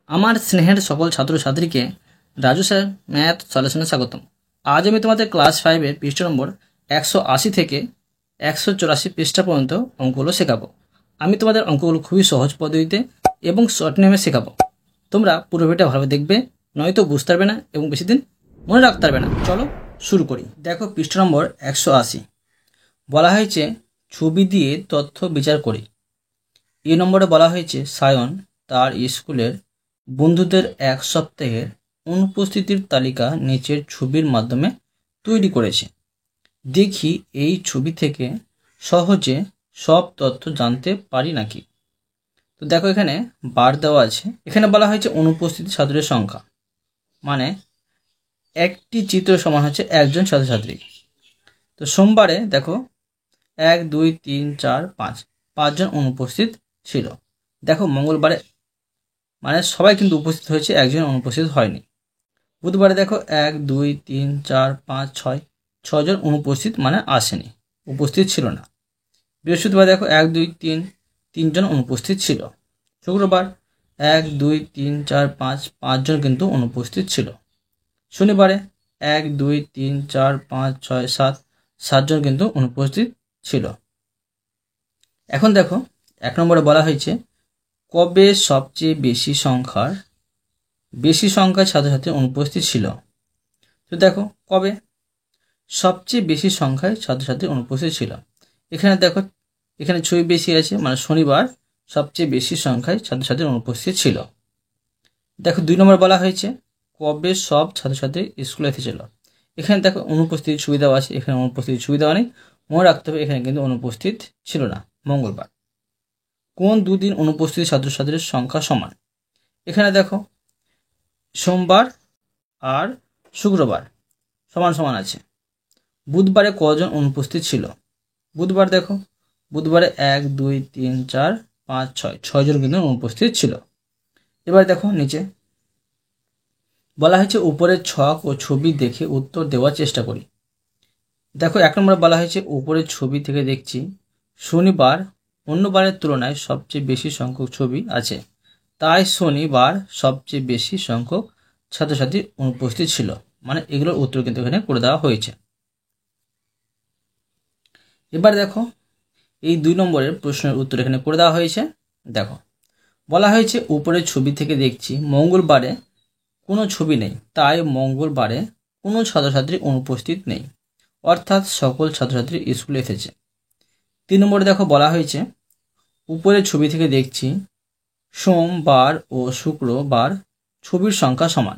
আমার স্নেহের সকল ছাত্রছাত্রীকে রাজু স্যার ম্যাথ সলিউশনে স্বাগতম। আজ আমি তোমাদের ক্লাস 5-এর পৃষ্ঠা নম্বর 180 থেকে 184 পৃষ্ঠা পর্যন্ত অঙ্কগুলো শেখাবো। আমি তোমাদের অঙ্কগুলো খুবই সহজ পদ্ধতিতে এবং শর্ট নেমে শেখাবো। তোমরা পুরো ভিডিওটা ভালোভাবে দেখবে, নয়তো বুঝতে পারবে না এবং বেশি দিন মনে রাখতে পারবে না। চলো শুরু করি। দেখো পৃষ্ঠা নম্বর 180 বলা হয়েছে ছবি দিয়ে তথ্য বিচার করি। এই নম্বরে বলা হয়েছে সায়ন তার স্কুলের বন্ধুদের এক সপ্তাহের অনুপস্থিতির তালিকা নিচের ছবির মাধ্যমে তৈরি করেছে। দেখি এই ছবি থেকে সহজে সব তথ্য জানতে পারি নাকি। তো দেখো এখানে বার দেওয়া আছে। এখানে বলা হয়েছে অনুপস্থিত ছাত্রের সংখ্যা, মানে একটি চিত্র সমান হচ্ছে একজন ছাত্রছাত্রী। তো সোমবারে দেখো 1 2 3 4 5 5জন অনুপস্থিত ছিল। দেখো মঙ্গলবারে মানে সবাই কিন্তু উপস্থিত হয়েছে, একজন অনুপস্থিত হয়নি। বুধবারে দেখো 1 2 3 4 5 6 6জন অনুপস্থিত মানে আসেনি, উপস্থিত ছিল না। বৃহস্পতিবার দেখো 1 2 3 3জন অনুপস্থিত ছিল। শুক্রবার 1 2 3 4 5 5জন কিন্তু অনুপস্থিত ছিল। শনিবারে 1 2 3 4 5 6 7 7জন কিন্তু অনুপস্থিত ছিল। এখন দেখো 1 নম্বরে বলা হয়েছে কবে সবচেয়ে বেশি সংখ্যার ছাত্রছাত্রী অনুপস্থিত ছিল। তো দেখো কবে সবচেয়ে বেশি সংখ্যায় ছাত্রছাত্রী অনুপস্থিত ছিল। এখানে দেখো এখানে ছবি বেশি আছে, মানে শনিবার সবচেয়ে বেশি সংখ্যায় ছাত্রছাত্রী অনুপস্থিত ছিল। দেখো 2 নম্বর বলা হয়েছে কবে সব ছাত্রছাত্রী স্কুলে এসেছিল। এখানে দেখো অনুপস্থিতির ছবি দেওয়া আছে, এখানে অনুপস্থিতির ছবি দেওয়া নেই। মনে রাখতে হবে এখানে কিন্তু অনুপস্থিত ছিল না। মঙ্গলবার কোন দুদিন অনুপস্থিত ছাত্রছাত্রীর সংখ্যা সমান। এখানে দেখো সোমবার আর শুক্রবার সমান সমান আছে। বুধবারে কজন অনুপস্থিত ছিল। বুধবার দেখো বুধবারে 1 2 3 4 5 6 6জন কিন্তু অনুপস্থিত ছিল। এবার দেখো নিচে বলা হয়েছে উপরের ছক ও ছবি দেখে উত্তর দেওয়ার চেষ্টা করি। দেখো 1 নম্বরে বলা হয়েছে উপরের ছবি থেকে দেখছি শনিবার অন্য বারের তুলনায় সবচেয়ে বেশি সংখ্যক ছবি আছে, তাই শনিবার সবচেয়ে বেশি সংখ্যক ছাত্রছাত্রী অনুপস্থিত ছিল, মানে এগুলোর উত্তর কিন্তু এখানে করে দেওয়া হয়েছে। এবার দেখো এই 2 নম্বরের প্রশ্নের উত্তর এখানে করে দেওয়া হয়েছে। দেখো বলা হয়েছে উপরের ছবি থেকে দেখছি মঙ্গলবারে কোনো ছবি নেই, তাই মঙ্গলবারে কোনো ছাত্রছাত্রী অনুপস্থিত নেই, অর্থাৎ সকল ছাত্রছাত্রী স্কুলে এসেছে। 3 নম্বরে দেখো বলা হয়েছে উপরের ছবি থেকে দেখছি সোমবার ও শুক্রবার ছবির সংখ্যা সমান,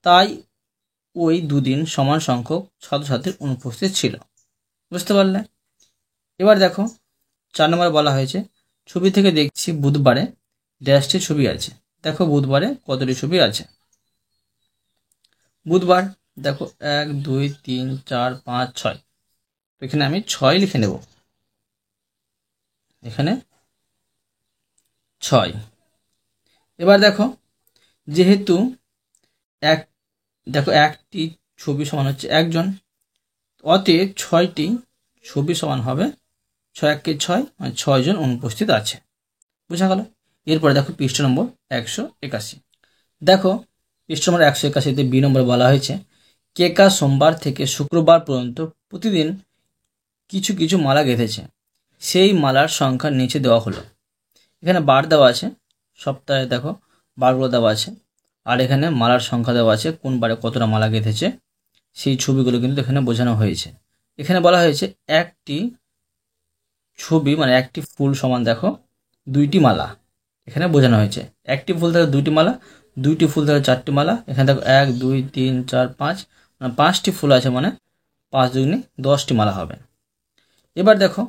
তাই ওই দুদিন সমান সংখ্যক ছাত্রছাত্রীর অনুপস্থিত ছিল। বুঝতে পারলে? এবার দেখো 4 নম্বরে বলা হয়েছে ছবি থেকে দেখছি বুধবারে ড্যাশটি ছবি আছে। দেখো বুধবারে কতটি ছবি আছে। বুধবার দেখো 1 2 3 4 5 6, তো এখানে আমি 6 লিখে নেব, এখানে 6। এবার দেখো যেহেতু একটি ছবি সমান হচ্ছে একজন, অতএব 6টি ছবি সমান হবে 6 1 6, মানে 6 জন অনুপস্থিত আছে। বোঝা গেল? এরপরে দেখো পৃষ্ঠা নম্বর 181। দেখো পৃষ্ঠা নম্বর 181-তে বি নম্বর বলা হয়েছে কেকা সোমবার থেকে শুক্রবার পর্যন্ত প্রতিদিন কিছু কিছু মালা গেঁথেছে, সেই মালার সংখ্যা নিচে দেওয়া হলো। এখানে বার দেওয়া আছে, সপ্তাহে দেখো বারগুলো দেওয়া আছে, আর এখানে মালার সংখ্যা দেওয়া আছে, কোন বারে কতটা মালা গেঁথেছে সেই ছবিগুলো কিন্তু এখানে বোঝানো হয়েছে। এখানে বলা হয়েছে একটি ছবি মানে একটি ফুল সমান দেখো 2টি মালা, এখানে বোঝানো হয়েছে। একটি ফুল থেকে 2টি মালা, 2টি ফুল থেকে 4টি মালা। এখানে দেখো 1 2 3 4 5, মানে 5টি ফুল আছে, মানে 5 দুগুণে 10টি মালা হবে। এবার দেখো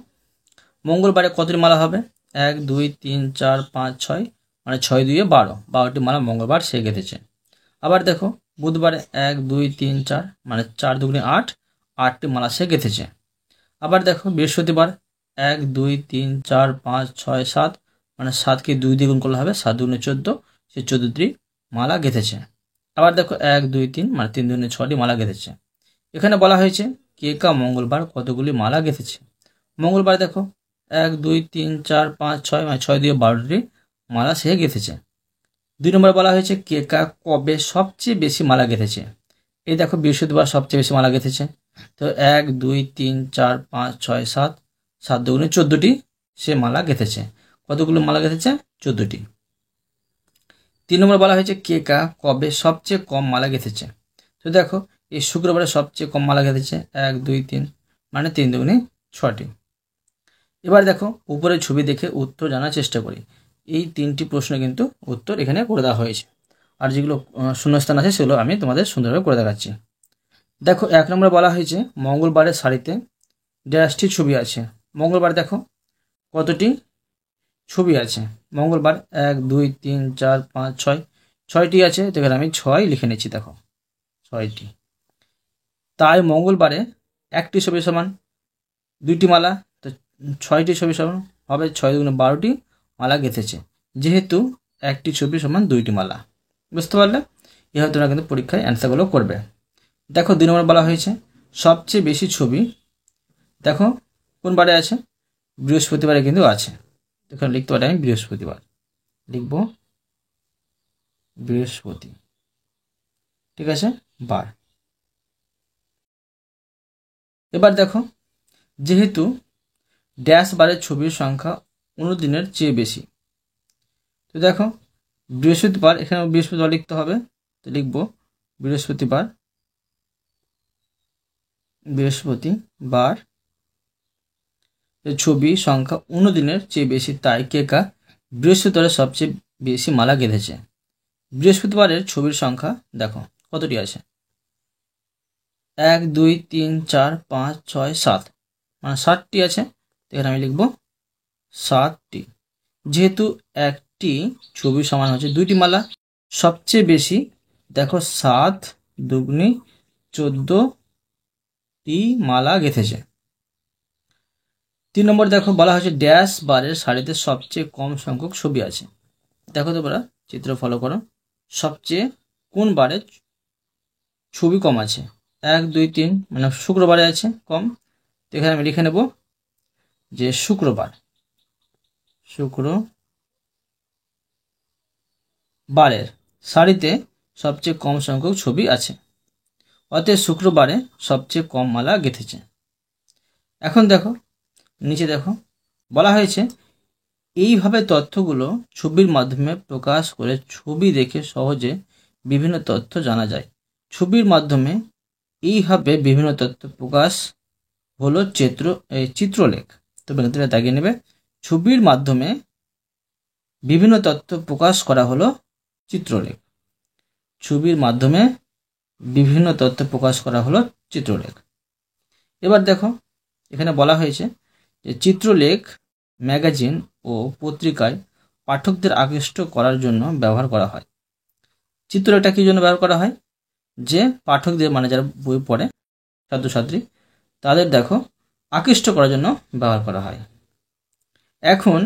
মঙ্গলবারে কতটি মালা হবে। 1 2 3 4 5 6, মানে 6 2 12, 12টি মালা মঙ্গলবার সে গেঁথেছে। আবার দেখো বুধবারে 1 2 3 4, মানে 4 দুগুণে 8, 8টি মালা সে গেঁথেছে। আবার দেখো বৃহস্পতিবার 1 2 3 4 5 6 7, মানে 7কে 2 দিয়ে গুণ করলে হবে 7 দুগুণে 14, সে 14টি মালা গেঁথেছে। আবার দেখো 1 2 3, মানে 3 দুগুণে 6টি মালা গেঁথেছে। এখানে বলা হয়েছে কেকা মঙ্গলবার কতগুলি মালা গেঁথেছে। মঙ্গলবার দেখো 1 2 3 4 5 6, মানে 6 দিয়ে 12টি মালা সে গেঁথেছে। 2 নম্বরে বলা হয়েছে কে কবে সবচেয়ে বেশি মালা গেঁথেছে। এই দেখো বৃহস্পতিবার সবচেয়ে বেশি মালা গেঁথেছে। তো 1 2 3 4 5 6 7, 7 দুগুণে 14টি সে মালা গেঁথেছে। কতগুলো মালা গেঁথেছে? 14টি। 3 নম্বর বলা হয়েছে কে কবে সবচেয়ে কম মালা গেঁথেছে। তো দেখো এই শুক্রবারে সবচেয়ে কম মালা গেঁথেছে 1 2 3, মানে 3 দুগুণে 6টি। এবার দেখো উপরের ছবি দেখে উত্তর জানার চেষ্টা করি। এই 3টি প্রশ্ন কিন্তু উত্তর এখানে করে দেওয়া হয়েছে, আর যেগুলো শূন্যস্থান আছে সেগুলো আমি তোমাদের সুন্দরভাবে করে দেখাচ্ছি। দেখো 1 নম্বরে বলা হয়েছে মঙ্গলবারের শাড়িতে ড্যাশটি ছবি আছে। মঙ্গলবার দেখো কতটি ছবি আছে। মঙ্গলবার 1 2 3 4 5 6, 6টি আছে। তো এখানে আমি 6 লিখে নিচ্ছি, দেখো 6টি। তাই মঙ্গলবারে একটি ছবি সমান 2টি মালা, তো 6টি ছবি সমান হবে 6 দুগুণে 12টি মালা গেঁথেছে, যেহেতু একটি ছবি সমান 2টি মালা। বুঝতে পারলে? এভাবে তোমরা কিন্তু পরীক্ষায় অ্যান্সারগুলো করবে। দেখো 2 নম্বর বলা হয়েছে সবচেয়ে বেশি ছবি দেখো কোন বারে আছে? বৃহস্পতিবারে কিন্তু আছে। এখানে লিখতে পারি আমি বৃহস্পতিবার, লিখব বৃহস্পতি, ঠিক আছে, বার। এবার দেখো যেহেতু ড্যাশ বারের ছবির সংখ্যা 19 দিনের চেয়ে বেশি, তো দেখো বৃহস্পতিবার, এখানে বৃহস্পতিবার লিখতে হবে। তো লিখব বৃহস্পতিবার, বৃহস্পতিবার ছবি সংখ্যা 19 দিনের চেয়ে বেশি, তাই কে বৃহস্পতিবারে সবচেয়ে বেশি মালা গেঁথেছে। বৃহস্পতিবারের ছবির সংখ্যা দেখো কতটি আছে? 1 2 3 4 5 6 7, মানে 7টি আছে। এখানে আমি লিখব 7টি। যেহেতু একটি ছবি সমান হচ্ছে 2টি মালা, সবচেয়ে বেশি দেখো 7 দুগুণে 14টি মালা গেঁথেছে। 3 নম্বর দেখো বলা হয়েছে ড্যাশ বারের শাড়িতে সবচেয়ে কম সংখ্যক ছবি আছে। দেখো তোমরা চিত্র ফলো করো, সবচেয়ে কোন বারে ছবি কম আছে? 1 2 3, মানে শুক্রবারে আছে কম। তো এখানে আমি লিখে নেব যে শুক্রবারের শাড়িতে সবচেয়ে কম সংখ্যক ছবি আছে, অতএব শুক্রবারে সবচেয়ে কম মালা গেঁথেছে। এখন দেখো নিচে দেখো বলা হয়েছে এইভাবে তথ্যগুলো ছবির মাধ্যমে প্রকাশ করে ছবি দেখে সহজে বিভিন্ন তথ্য জানা যায়। ছবির মাধ্যমে এইভাবে বিভিন্ন তথ্য প্রকাশ হলো চিত্রলেখ। তবে তুমি দাগিয়ে নেবে, ছবির মাধ্যমে বিভিন্ন তথ্য প্রকাশ করা হলো চিত্রলেখ। ছবির মাধ্যমে বিভিন্ন তথ্য প্রকাশ করা হলো চিত্রলেখ। এবার দেখো এখানে বলা হয়েছে যে চিত্রলেখ ম্যাগাজিন ও পত্রিকায় পাঠকদের আকৃষ্ট করার জন্য ব্যবহার করা হয়। চিত্রলেখটা কী জন্য ব্যবহার করা হয়? যে পাঠকদের, মানে যারা বই পড়ে ছাত্রছাত্রী, তাদের দেখো আকৃষ্ট করার জন্য ব্যবহার করা হয়। এখন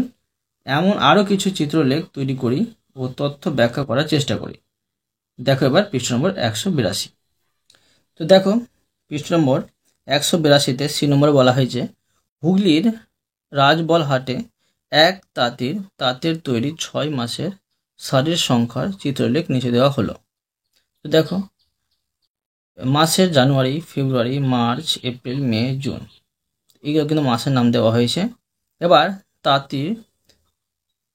এমন আরও কিছু চিত্রলেখ তৈরি করি ও তথ্য ব্যাখ্যা করার চেষ্টা করি। দেখো এবার পৃষ্ঠা নম্বর 182। তো দেখো পৃষ্ঠা নম্বর 182তে সি নম্বরে বলা হয়েছে হুগলির রাজবলহাটে এক তাঁতের তৈরি 6 মাসের শাড়ির সংখ্যার চিত্রলেখ নিচে দেওয়া হলো। তো দেখো মাসের জানুয়ারি, ফেব্রুয়ারি, মার্চ, এপ্রিল, মে, জুন, এগুলো কিন্তু মাসের নাম দেওয়া হয়েছে। এবার তাঁতির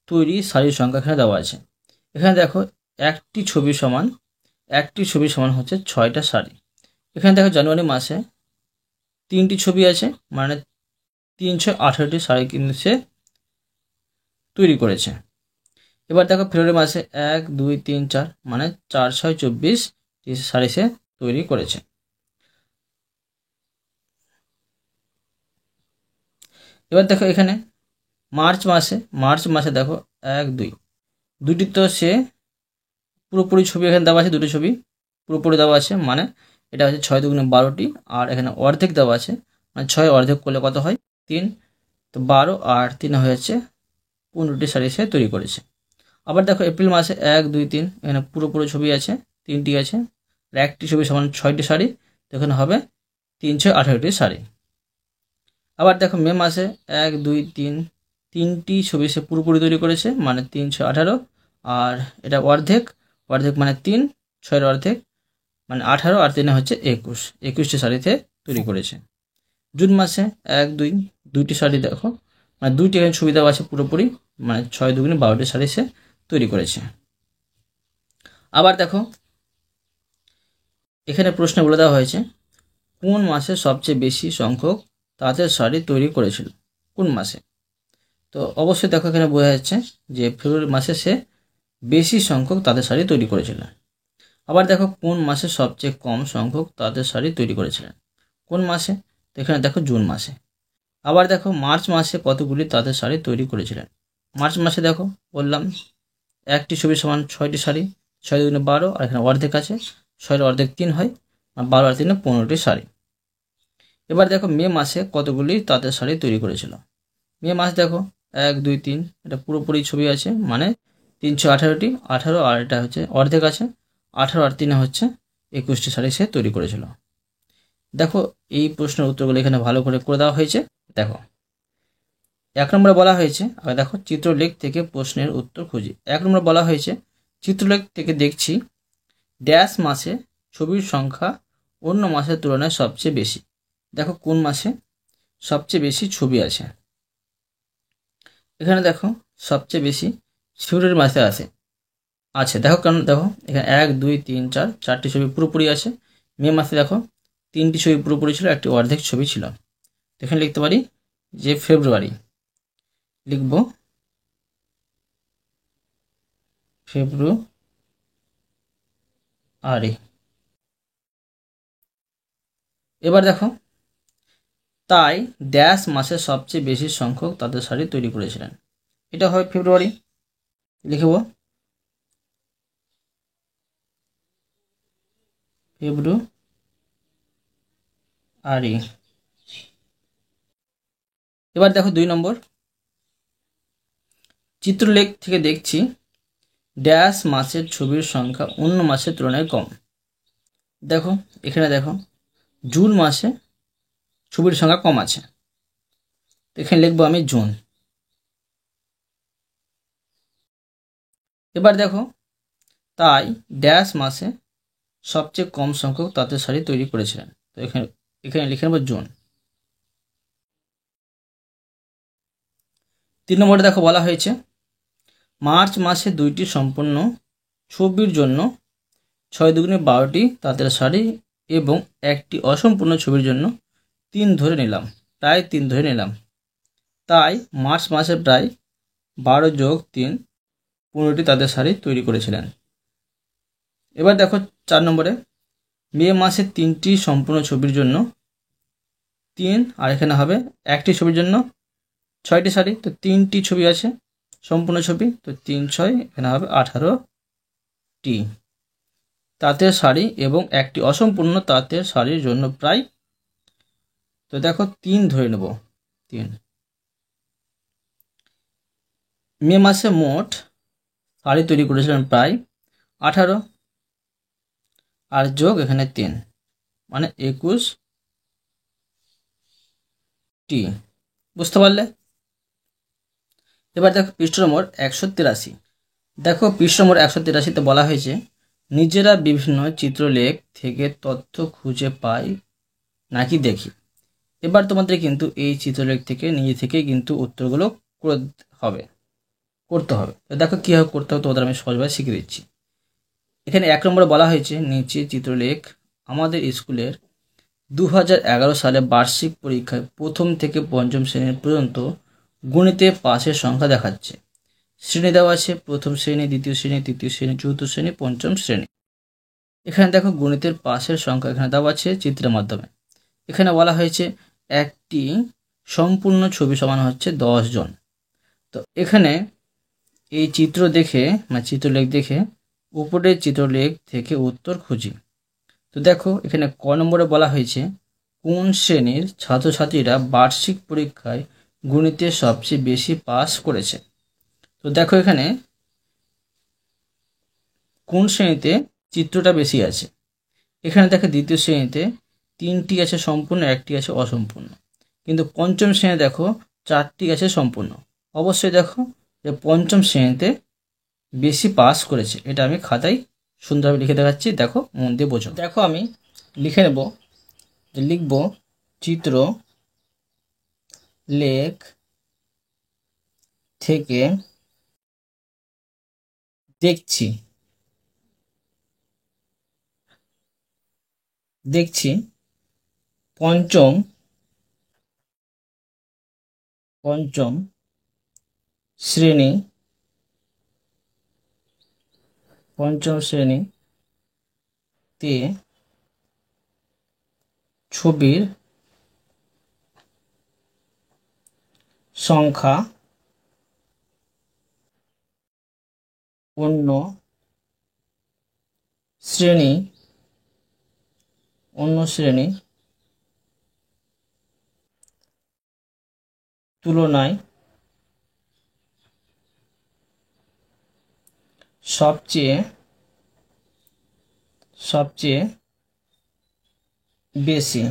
তৈরি শাড়ির সংখ্যা এখানে দেওয়া আছে। এখানে দেখো একটি ছবি সমান হচ্ছে 6টা শাড়ি। এখানে দেখো জানুয়ারি মাসে 3টি ছবি আছে, মানে 318টি শাড়ি কিন্তু সে তৈরি করেছে। এবার দেখো ফেব্রুয়ারি মাসে 1 2 3 4, মানে 4 6 24টি শাড়ি সে তৈরি করেছে। এবার দেখো এখানে মার্চ মাসে দেখো 1 2, দুটি তো সে পুরোপুরি ছবি এখানে দেওয়া আছে, দুটি ছবি পুরোপুরি দেওয়া আছে, মানে এটা হচ্ছে 6 দুগুণে 12টি, আর এখানে অর্ধেক দেওয়া আছে, মানে 6 অর্ধেক করলে কত হয়? 3, তো 12 আর 3 হয়ে যাচ্ছে 15টি শাড়ি সে তৈরি করেছে। আবার দেখো এপ্রিল মাসে 1 2 3, এখানে পুরোপুরি ছবি আছে, 3টি আছে, আর একটি ছবি সমান 6টি শাড়ি, তো এখানে হবে 3 6 18টি শাড়ি। আবার দেখো মে মাসে 1 2 3, 3টি ছবি সে পুরোপুরি তৈরি করেছে, মানে 3 6 18, আর এটা অর্ধেক, অর্ধেক মানে 3, 6 অর্ধেক মানে 18 আর 3 হচ্ছে 21, 21টি শাড়িতে তৈরি করেছে। জুন মাসে 1, 2, 2টি শাড়ি দেখো, মানে 2টি এখানে ছবি দেওয়া আছে পুরোপুরি, মানে 6 দুগুণে 12টি শাড়ি সে তৈরি করেছে। আবার দেখো এখানে প্রশ্ন বলে দেওয়া হয়েছে কোন মাসে সবচেয়ে বেশি সংখ্যক তাঁতের শাড়ি তৈরি করেছিল, কোন মাসে? তো অবশ্যই দেখো এখানে বোঝা যাচ্ছে যে ফেব্রুয়ারি মাসে সে বেশি সংখ্যক তাঁতের শাড়ি তৈরি করেছিল। আবার দেখো কোন মাসে সবচেয়ে কম সংখ্যক তাঁতের শাড়ি তৈরি করেছিলেন, কোন মাসে? তো এখানে দেখো জুন মাসে। আবার দেখো মার্চ মাসে কতগুলি তাঁতের শাড়ি তৈরি করেছিলেন। মার্চ মাসে দেখো বললাম একটি ছবি সমান 6টি শাড়ি, 6 দুগুণে 12, আর এখানে অর্ধেক আছে, 6 অর্ধেক 3 হয়, আর 12 আর 3 15টি শাড়ি। এবার দেখো মে মাসে কতগুলি তাঁতের শাড়ি তৈরি করেছিল। মে মাস দেখো 1, 2, 3, এটা পুরোপুরি ছবি আছে, মানে 318টি, 18 আর এটা হচ্ছে অর্ধেক আছে, 18 আর 3 হচ্ছে 21টি শাড়ি সে তৈরি করেছিল। দেখো এই প্রশ্নের উত্তরগুলো এখানে ভালো করে দেওয়া হয়েছে। দেখো 1 নম্বরে বলা হয়েছে, আর দেখো চিত্রলেখ থেকে প্রশ্নের উত্তর খুঁজি। 1 নম্বরে বলা হয়েছে চিত্রলেখ থেকে দেখছি ড্যাশ মাসে ছবির সংখ্যা অন্য মাসের তুলনায় সবচেয়ে বেশি। দেখো কোন মাসে সবচেয়ে বেশি ছবি আছে, এখানে দেখো সবচেয়ে বেশি ফেব্রুয়ারি মাসে আছে দেখো, কারণ দেখো এখানে 1, 2, 3, 4, 4টি ছবি পুরোপুরি আছে। মে মাসে দেখো 3টি ছবি পুরোপুরি ছিল, একটি অর্ধেক ছবি ছিল। এখানে লিখতে পারি যে ফেব্রুয়ারি, লিখব ফেব্রুয়ারি। এবার দেখো তাই ড্যাশ মাসে সবচেয়ে বেশি সংখ্যক তাঁতের শাড়ি তৈরি করেছিলেন, এটা হয় ফেব্রুয়ারি, লিখব ফেব্রুয়ারি। এবার দেখো 2 নম্বর, চিত্রলেখ থেকে দেখছি ড্যাশ মাসের ছবির সংখ্যা অন্য মাসের তুলনায় কম। দেখো এখানে দেখো জুন মাসে ছবির সংখ্যা কম আছে, এখানে লিখবো আমি জুন। এবার দেখো তাই ড্যাশ মাসে সবচেয়ে কম সংখ্যক তাঁতের শাড়ি তৈরি করেছিলেন, তো এখানে লিখে নেব জুন। 3 নম্বরে দেখো বলা হয়েছে মার্চ মাসে 2টি সম্পূর্ণ ছবির জন্য 6 দুগুণে 12টি তাঁতের শাড়ি এবং একটি অসম্পূর্ণ ছবির জন্য 3 ধরে নিলাম, প্রায় 3 ধরে নিলাম, তাই মার্চ মাসে প্রায় 12 যোগ 3 15টি তাঁতের শাড়ি তৈরি করেছিলেন। এবার দেখো 4 নম্বরে মে মাসে 3টি সম্পূর্ণ ছবির জন্য 3, আর এখানে হবে একটি ছবির জন্য 6টি শাড়ি, তো 3টি ছবি আছে সম্পূর্ণ ছবি, তো 3, 6 এখানে হবে 18টি তাঁতের শাড়ি এবং একটি অসম্পূর্ণ তাঁতের শাড়ির জন্য প্রায়, তো দেখো 3 ধরে নেব 3। মে মাসে মোট শাড়ি তৈরি করেছিলেন প্রায় 18, আর যোগ এখানে 3 মানে 21টি, বুঝতে পারলে? এবার দেখো পৃষ্ঠ নম্বর 183। দেখো পৃষ্ঠ নম্বর 183তে বলা হয়েছে নিজেরা বিভিন্ন চিত্রলেখ থেকে তথ্য খুঁজে পাই নাকি দেখি। এবার তোমাদের কিন্তু এই চিত্রলেখ থেকে নিজে থেকে কিন্তু উত্তরগুলো করতে হবে। তো দেখো কীভাবে করতে হবে তোমাদের আমি সহজভাবে শিখিয়ে দিচ্ছি। এখানে 1 নম্বরে বলা হয়েছে নিচে চিত্রলেখ আমাদের স্কুলের 2011 সালে বার্ষিক পরীক্ষায় প্রথম থেকে পঞ্চম শ্রেণীর পর্যন্ত গণিতে পাসের সংখ্যা দেখাচ্ছে। শ্রেণী দেওয়া আছে প্রথম শ্রেণী, দ্বিতীয় শ্রেণী, তৃতীয় শ্রেণী, চতুর্থ শ্রেণী, পঞ্চম শ্রেণী। এখানে দেখো গণিতের পাসের সংখ্যা এখানে দেওয়া আছে চিত্রের মাধ্যমে। এখানে বলা হয়েছে একটি সম্পূর্ণ ছবি সমান হচ্ছে 10 জন। তো এখানে এই চিত্র দেখে মানে চিত্রলেখ দেখে উপরের চিত্রলেখ থেকে উত্তর খুঁজি। তো দেখো এখানে ক নম্বরে বলা হয়েছে কোন শ্রেণীর ছাত্রছাত্রীরা বার্ষিক পরীক্ষায় গণিতে সবচেয়ে বেশি পাস করেছে। তো দেখো এখানে কোন শ্রেণীতে চিত্রটা বেশি আছে, এখানে দেখো দ্বিতীয় শ্রেণীতে 3টি আছে সম্পূর্ণ, 1টি আছে অসম্পূর্ণ, কিন্তু পঞ্চম শ্রেণী দেখো 4টি আছে সম্পূর্ণ। অবশ্যই দেখো যে পঞ্চম শ্রেণীতে বেশি পাস করেছে। এটা আমি খাতায় সুন্দরভাবে লিখে দেখাচ্ছি, দেখো মন দিয়ে বোঝো। দেখো আমি লিখে নেব, যে লিখব চিত্র লেখ থেকে দেখছি পঞ্চম শ্রেণী তে ছবির সংখ্যা অন্য শ্রেণী তুলনায় সবচেয়ে বেশি।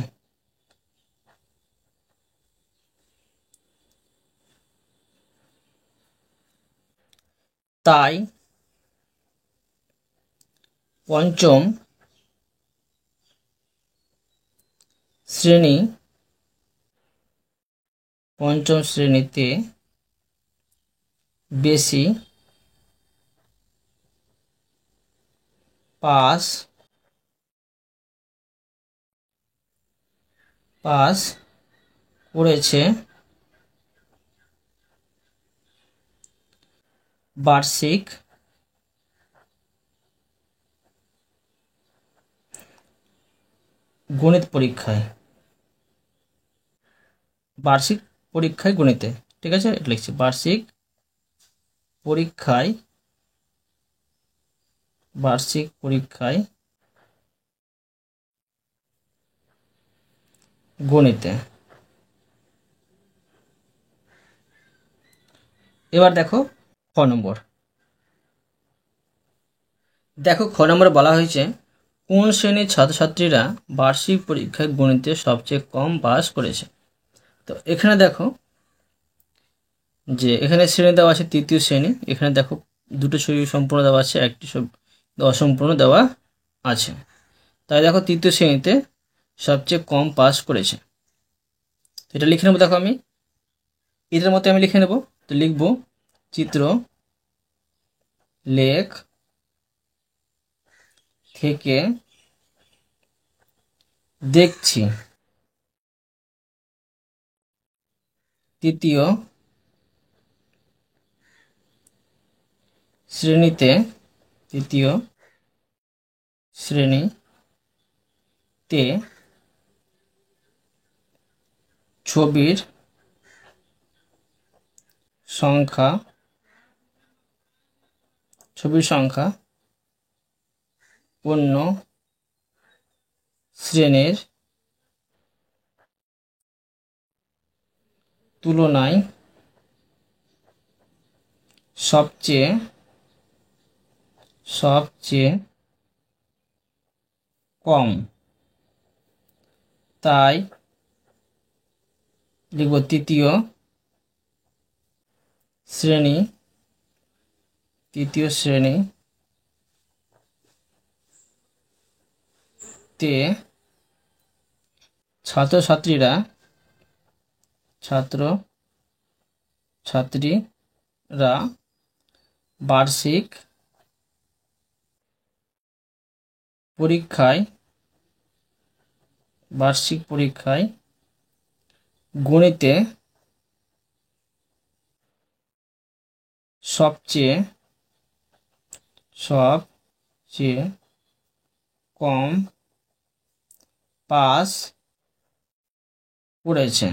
তাই পঞ্চম শ্রেণীতে বেশি পাস করেছে বার্ষিক গণিত পরীক্ষায়। গণিতে, ঠিক আছে, এটা লিখছি বার্ষিক পরীক্ষায় গণিতে। এবার দেখো খ নম্বর। বলা হয়েছে কোন শ্রেণীর ছাত্রছাত্রীরা বার্ষিক পরীক্ষায় গণিতে সবচেয়ে কম পাস করেছে। তো এখানে দেখো যে এখানে শ্রেণী দেওয়া আছে তৃতীয় শ্রেণী, এখানে দেখো দুটো ছবি সম্পূর্ণ দেওয়া আছে, একটি ছবি অসম্পূর্ণ দেওয়া আছে। তাই দেখো তৃতীয় শ্রেণীতে সবচেয়ে কম পাস করেছে, এটা লিখে নেবো। দেখো আমি এটার মতো আমি লিখে নেব, তো লিখব চিত্র লেখ থেকে দেখছি তৃতীয় শ্রেণীতে ছবির সংখ্যা অন্য শ্রেণীর তুলনায় সবচেয়ে কম। তাই লিখব তৃতীয় শ্রেণীতে ছাত্রছাত্রীরা বার্ষিক পরীক্ষায় গণিতে সবচেয়ে কম পাস করেছে।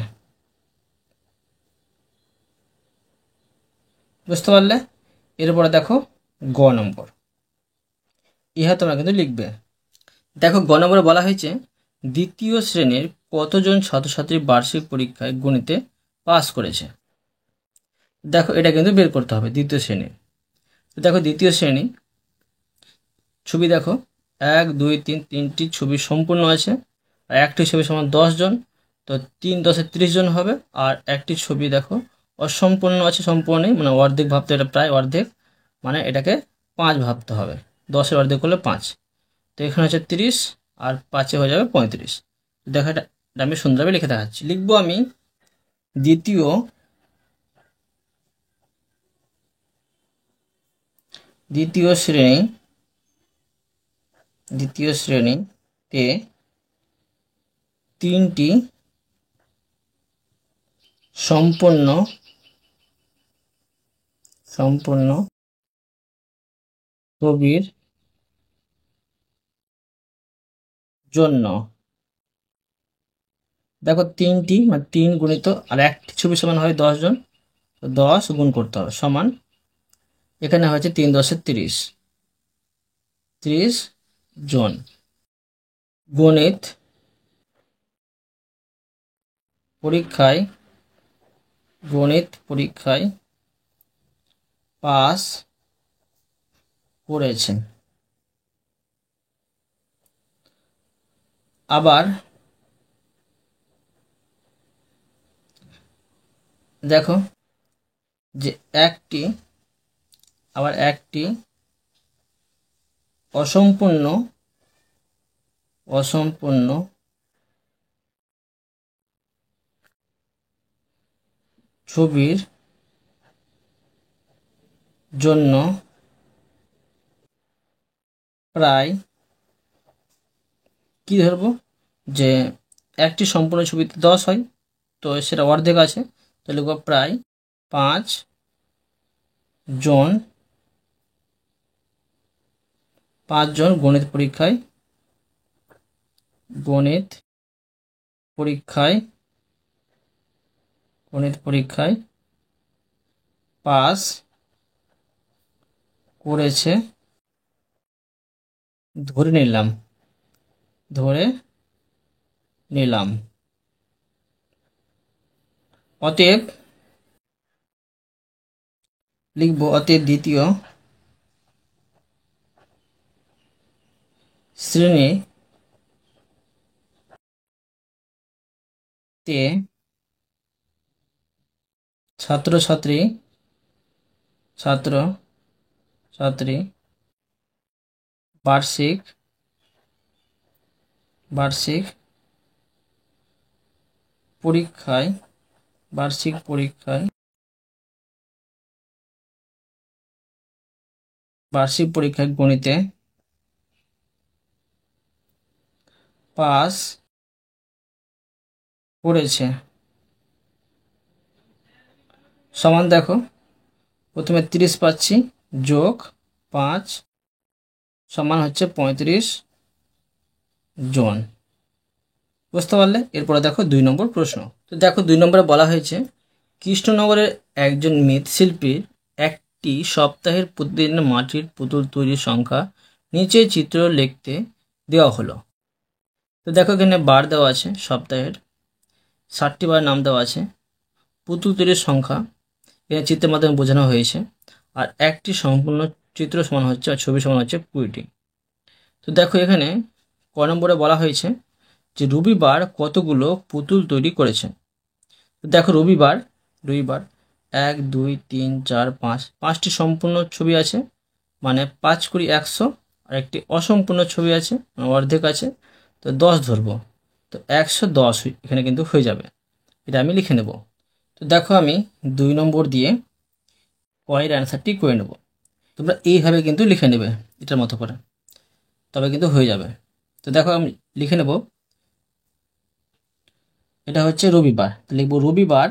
বুঝতে পারলে? এরপরে দেখো গ নম্বর, ইহা তোমরা কিন্তু লিখবে। দেখো গ নম্বরে বলা হয়েছে দ্বিতীয় শ্রেণীর কতজন ছাত্রছাত্রী বার্ষিক পরীক্ষায় গণিতে পাস করেছে। দেখো এটা কিন্তু বের করতে হবে দ্বিতীয় শ্রেণী। তো দেখো দ্বিতীয় শ্রেণী ছবি দেখো 1 2 3 তিনটি ছবি সম্পূর্ণ আছে, আর একটি ছবি সমান 10 জন, তো 3 10 30 জন হবে। আর একটি ছবি দেখো অসম্পূর্ণ আছে, সম্পূর্ণ নেই, মানে অর্ধেক ভাবতে, এটা প্রায় অর্ধেক, মানে এটাকে 5 ভাবতে হবে, 10-এর অর্ধেক করলে 5। তো এখানে হচ্ছে 30 আর 5-এ হয়ে যাবে 35। দেখো এটা আমি সুন্দরভাবে লিখে দেখাচ্ছি। লিখবো আমি দ্বিতীয় শ্রেণীতে 3টি সম্পূর্ণ ছবির জন্য, দেখো 3টি মানে 3 গুণিত আর একটি ছবি সমান হয় 10 জন, তো 10 গুণ করতে হবে সমান, এখানে হচ্ছে 3 10 30 জন গণিত পরীক্ষায় পাস করেছে। আবার দেখো যে একটি অসম্পূর্ণ ছবির জন্য প্রায়, কি ধরবো, যে একটি সম্পূর্ণ ছবিতে 10 হয়, তো সেটা অর্ধেক আছে, তো লিখবো প্রায় 5 জন গণিত পরীক্ষায় পাস করেছে ধরে নিলাম। অতএব লিখবো দ্বিতীয় শ্রেণীতে ছাত্রছাত্রী বার্ষিক পরীক্ষায় গণিতে পাস করেছে সমান, দেখো প্রথমে 30 পাচ্ছি যোগ 5 সমান হচ্ছে 35 জন। বুঝতে পারলে? এরপরে দেখো 2 নম্বর প্রশ্ন। তো দেখো 2 নম্বরে বলা হয়েছে কৃষ্ণনগরের একজন মৃৎশিল্পীর একটি সপ্তাহের প্রতিদিনের মাটির পুতুল তৈরির সংখ্যা নিচে চিত্র লিখতে দেওয়া হলো। তো দেখো এখানে বার দেওয়া আছে, সপ্তাহের 60টি বার নাম দেওয়া আছে, পুতুল তৈরির সংখ্যা এখানে চিত্রের মাধ্যমে বোঝানো হয়েছে, আর একটি সম্পূর্ণ চিত্র সমান হচ্ছে আর ছবি সমান হচ্ছে 20টি। তো দেখো এখানে ক নম্বরে বলা হয়েছে যে রবিবার কতগুলো পুতুল তৈরি করেছে। তো দেখো রবিবার 1 2 3 4 5 5টি সম্পূর্ণ ছবি আছে, মানে 5 কুড়ি 100, আর একটি অসম্পূর্ণ ছবি আছে মানে অর্ধেক আছে, তো 10 ধরবো, তো 110 এখানে কিন্তু হয়ে যাবে, এটা আমি লিখে নেব। তো দেখো আমি 2 নম্বর দিয়ে কয়ের অ্যান্সারটি করে নেব। তোমরা এইভাবে কিন্তু লিখে নেবে এটার মতো করে, তবে কিন্তু হয়ে যাবে। তো দেখো আমি লিখে নেব, এটা হচ্ছে রবিবার, তো লিখবো রবিবার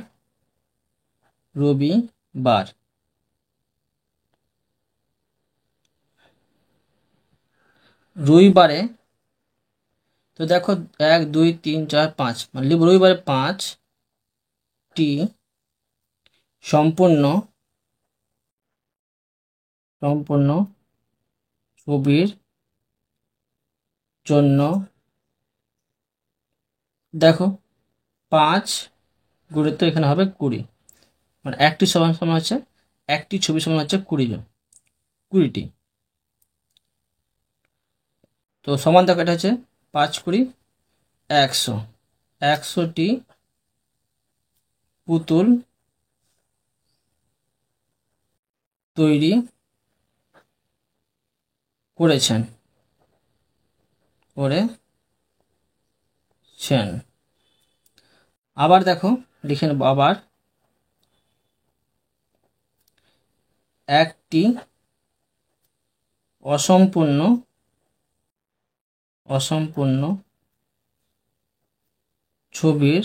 রবিবারে, তো দেখো 1 2 3 4 5 মানে লিখবো রবিবারে 5টি সম্পূর্ণ ছবির জন্য, দেখো 5 গুণিত এখানে হবে 20, মানে একটি সমান সমান হচ্ছে, একটি ছবি সমান হচ্ছে 20টি। তো সমান দেখো এটা হচ্ছে 5 20 100টি পুতুল তৈরি করেছেন করেছেন। আবার দেখো লিখে নেব, আবার একটি অসম্পূর্ণ অসম্পূর্ণ ছবির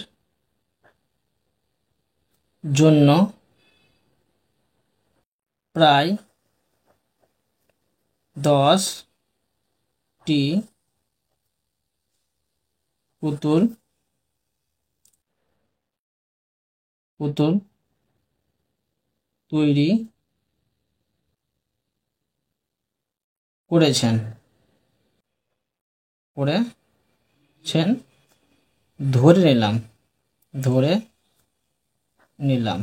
জন্য প্রায় 10টি পুতুল পুতুল তৈরি করেছেন করেছেন ধরে নিলাম ধরে নিলাম।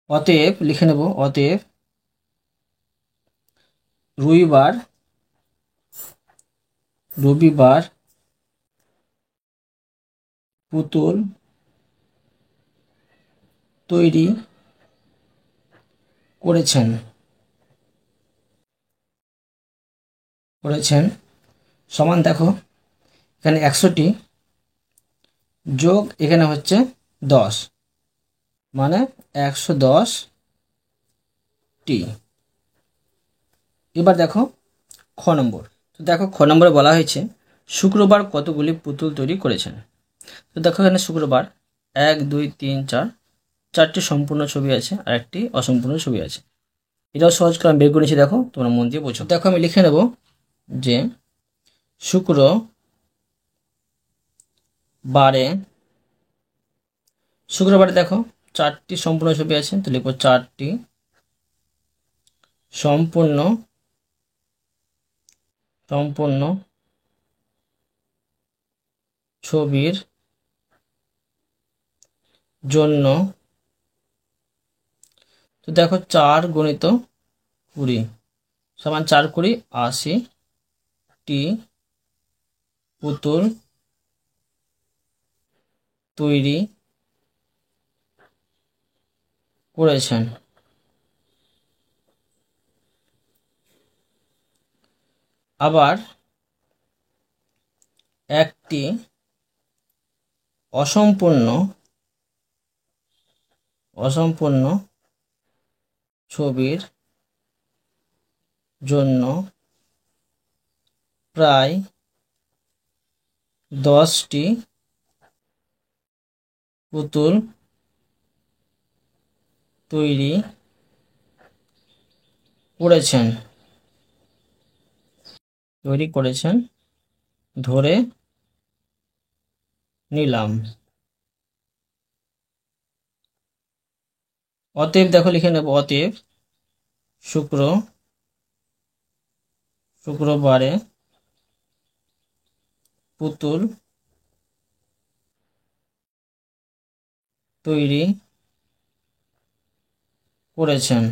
অতএব লিখে নেব, অতএব রবিবার রবিবার পুতুল তৈরি করেছেন করেছেন সমান দেখো এখানে 100টি যোগ এখানে হচ্ছে 10, মানে 110টি। এবার দেখো খ নম্বর। তো দেখো খ নম্বরে বলা হয়েছে শুক্রবার কতগুলি পুতুল তৈরি করেছেন। তো দেখো এখানে শুক্রবার 1 2 3 4 4টি সম্পূর্ণ ছবি আছে আর একটি অসম্পূর্ণ ছবি আছে। এটাও সহজ করে আমি বের করেছি, দেখো তোমরা মন দিয়ে বোঝো। দেখো আমি লিখে নেব যে শুক্রবারে দেখো 4টি সম্পূর্ণ ছবি আছে, তো লিখবো 4টি সম্পূর্ণ সম্পূর্ণ ছবির জন্য, তো দেখো 4 গুণিত 20 সমান 4 20 80টি পুতুল তৈরি করেছেন। আবার একটি অসম্পূর্ণ ছবির জন্য প্রায় 10টি পুতুল তৈরি করেছেন ধরে নিলাম। অতএব দেখো লিখে নেব, অতএব শুক্রবারে পুতুল তৈরি করেছেন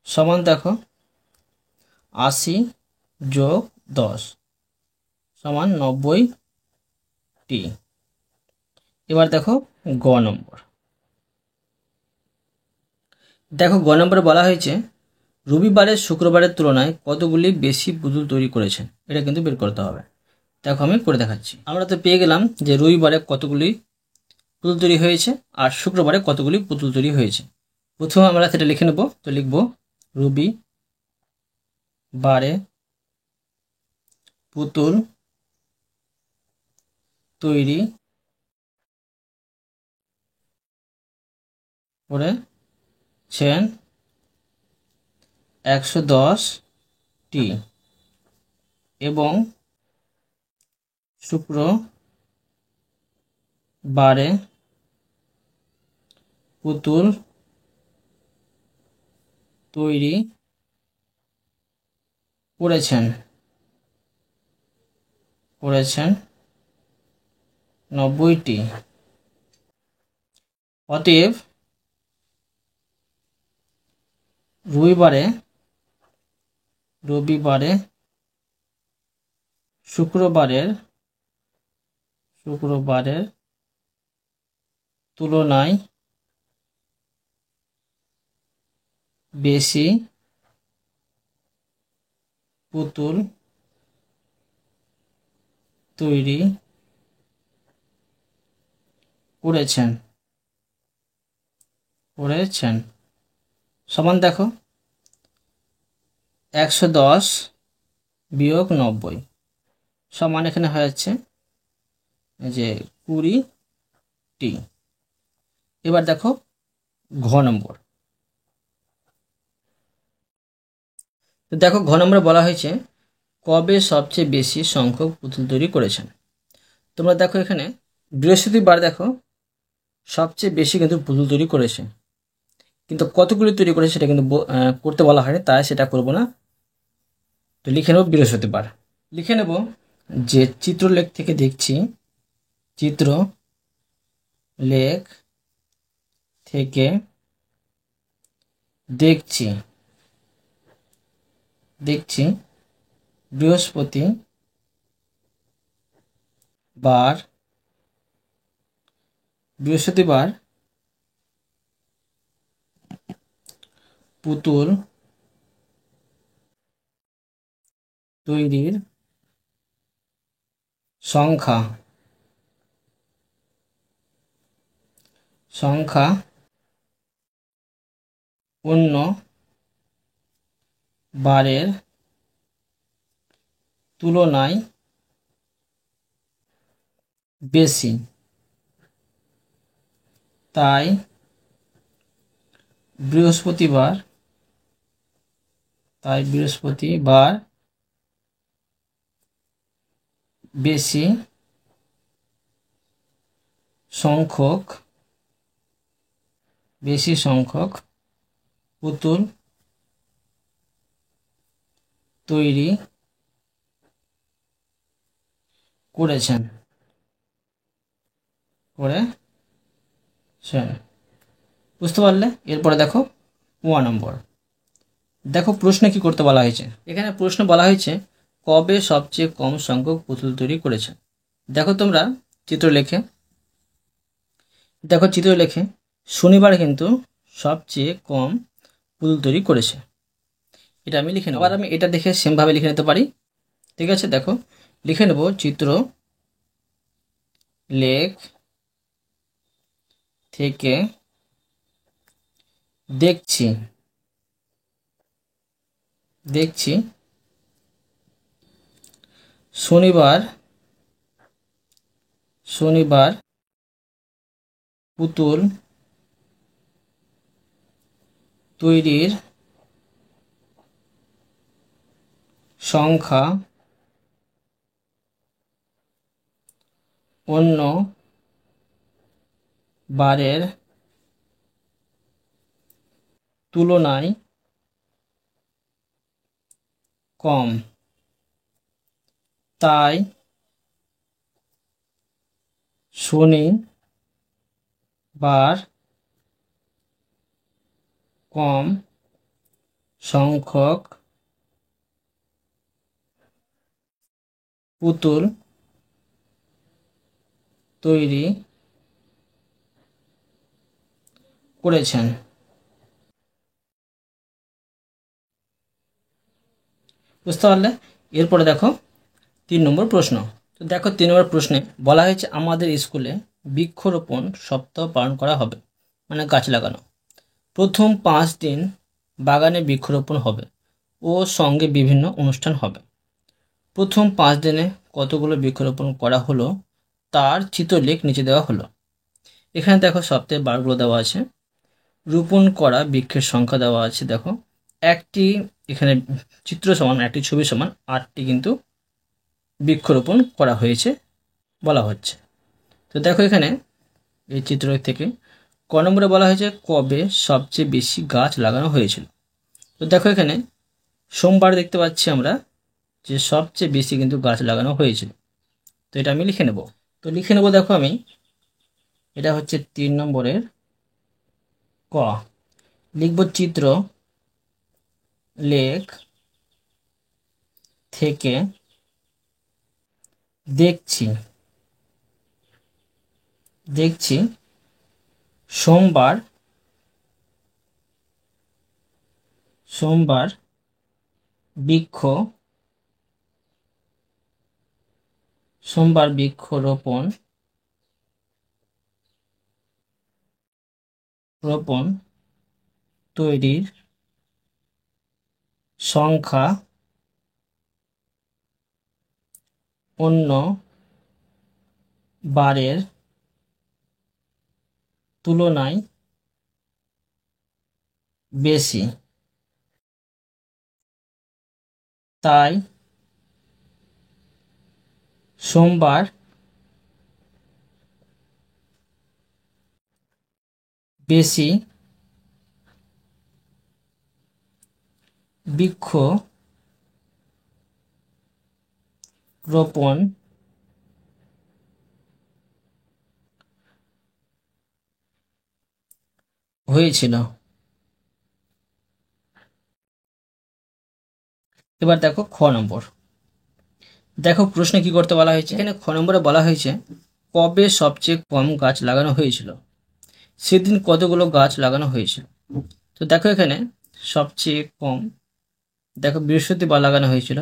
সমান দেখো 80 যোগ 10 সমান 90টি। এবার দেখো গ নম্বর। দেখো গ নম্বরে বলা হয়েছে রবিবারের শুক্রবারের তুলনায় কতগুলি বেশি পুতুল তৈরি করেছেন, এটা কিন্তু বের করতে হবে। দেখো আমি করে দেখাচ্ছি। আমরা তো পেয়ে গেলাম যে রবিবারে কতগুলি পুতুল তৈরি হয়েছে আর শুক্রবারে কতগুলি পুতুল তৈরি হয়েছে। প্রথমে আমরা সেটা লিখে নেব, তো লিখব রবিবারে পুতুল তৈরি করেছেন 110টি এবং শুক্রবারে পুতুল তৈরি করেছেন 90টি। অতএব রবিবারে শুক্রবারের তুলনায় বেশি পুতুল তৈরি করেছেন সমান দেখো 110 বিয়োগ 90 সমান এখানে হয়ে যাচ্ছে যে 20টি। এবার দেখো ঘ নম্বর। তো দেখো ঘ নম্বরে বলা হয়েছে কবে সবচেয়ে বেশি সংখ্যক পুতুল তৈরি করেছেন। তোমরা দেখো এখানে বৃহস্পতিবার দেখো সবচেয়ে বেশি কিন্তু পুতুল তৈরি করেছে, কিন্তু কতগুলি তৈরি করেছে সেটা কিন্তু করতে বলা হয়নি, তাই সেটা করব না। তো লিখে নেব বৃহস্পতিবার। লিখে নেব যে চিত্রলেখ থেকে দেখছি, চিত্রলেখ থেকে দেখছি বৃহস্পতিবার পুতুল তৈরির সংখ্যা অন্য বারের তুলনায় বেশি, তাই বৃহস্পতিবার বেশি সংখ্যক পুতুল তৈরি করেছেন। বুঝতে পারলে? এরপরে দেখো 1 নম্বর। দেখো প্রশ্নে কি করতে বলা হয়েছে। এখানে প্রশ্ন বলা হয়েছে কবে সবচেয়ে কম সংখ্যক পুতুল তৈরি করেছেন। দেখো তোমরা চিত্রলেখে শনিবার কিন্তু সবচেয়ে কম পুতুল তৈরি করেছে, এটা আমি লিখে নেব। আবার আমি এটা দেখে সেমভাবে লিখে নিতে পারি। ঠিক আছে, দেখো লিখে নেব চিত্রলেখ থেকে দেখছি শনিবার পুতুল তৈরির সংখ্যা অন্য বারের তুলনায় কম, তাই শনিবার কম সংখ্যক পুতুল তৈরি করেছেন। বুঝতে পারলে? এরপরে দেখো 3 নম্বর প্রশ্ন। তো দেখো 3 নম্বর প্রশ্নে বলা হয়েছে আমাদের স্কুলে বৃক্ষরোপণ সপ্তাহ পালন করা হবে, মানে গাছ লাগানো। প্রথম 5 দিন বাগানে বৃক্ষরোপণ হবে ও সঙ্গে বিভিন্ন অনুষ্ঠান হবে। প্রথম 5 দিনে কতগুলো বৃক্ষরোপণ করা হলো তার চিত্রলেখ নিচে দেওয়া হলো। এখানে দেখো সপ্তাহে বারগুলো দেওয়া আছে, রোপণ করা বৃক্ষের সংখ্যা দেওয়া আছে। দেখো একটি এখানে চিত্র সমান একটি ছবি সমান 8টি কিন্তু বৃক্ষরোপণ করা হয়েছে বলা হচ্ছে। তো দেখো এখানে এই চিত্র থেকে ক নম্বরে বলা হয়েছে কবে সবচেয়ে বেশি গাছ লাগানো হয়েছিল। তো দেখো এখানে সোমবার দেখতে পাচ্ছি আমরা যে সবচেয়ে বেশি কিন্তু গাছ লাগানো হয়েছিল। তো এটা আমি লিখে নেব। তো লিখে নেব, দেখো আমি এটা হচ্ছে 3 নম্বরের ক। লিখব চিত্র লেখ থেকে দেখছি সোমবার সোমবার বৃক্ষ রোপণ তৈরির সংখ্যা অন্য বারের তুলনায় বেশি, তাই সোমবার বেশি বৃক্ষ রোপণ হয়েছিল। এবার দেখো খ নম্বর। দেখো প্রশ্নে কি করতে বলা হয়েছে। এখানে খ নম্বরে বলা হয়েছে কবে সবচেয়ে কম গাছ লাগানো হয়েছিল, সেদিন কতগুলো গাছ লাগানো হয়েছিল। তো দেখো এখানে সবচেয়ে কম, দেখো বৃহস্পতিবার লাগানো হয়েছিল।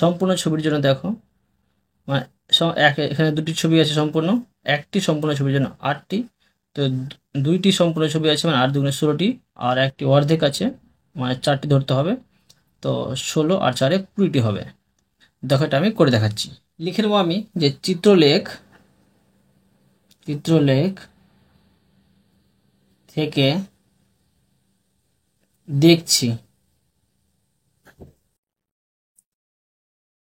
সম্পূর্ণ ছবির জন্য দেখো, মানে এখানে দুটি ছবি আছে সম্পূর্ণ, একটি সম্পূর্ণ ছবির জন্য 8টি, তো দুইটি সম্পূর্ণ ছবি আছে মানে 8 দুগুণে 16টি, আর একটি অর্ধেক আছে মানে 4টি ধরতে হবে, তো 16 আর 4 20টি হবে। দেখো এটা আমি করে দেখাচ্ছি। লিখে নেবো আমি যে চিত্রলেখ থেকে দেখছি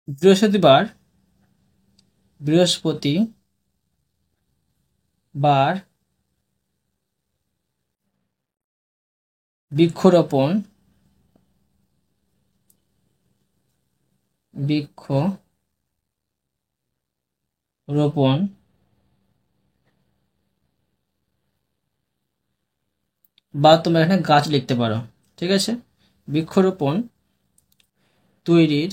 বৃহস্পতিবার বৃক্ষরোপণ বা তোমরা এখানে গাছ লিখতে পারো, ঠিক আছে। বৃক্ষরোপণ তৈরির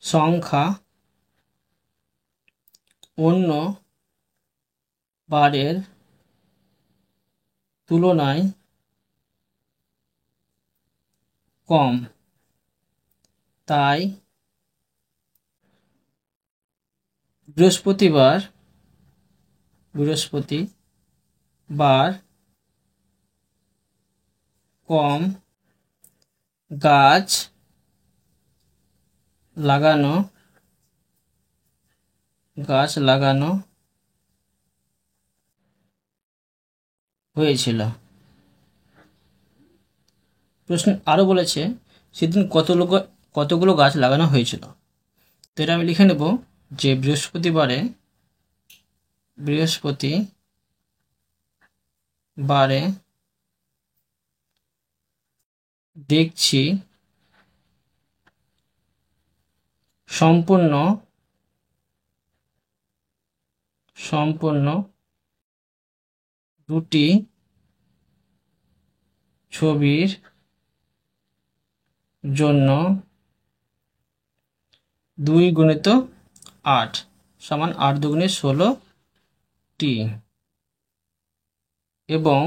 সংখ্যা অন্য বারের তুলনায় কম, তাই বৃহস্পতিবার কম গাছ লাগানো হয়েছিল। প্রশ্ন আরো বলেছে সেদিন কতগুলো গাছ লাগানো হয়েছিল। তো এটা আমি লিখে নেব যে বৃহস্পতিবারে দেখছি সম্পূর্ণ দুটি ছবির জন্য 2 গুণিত 8 সমান 8 দুগুণে 16টি এবং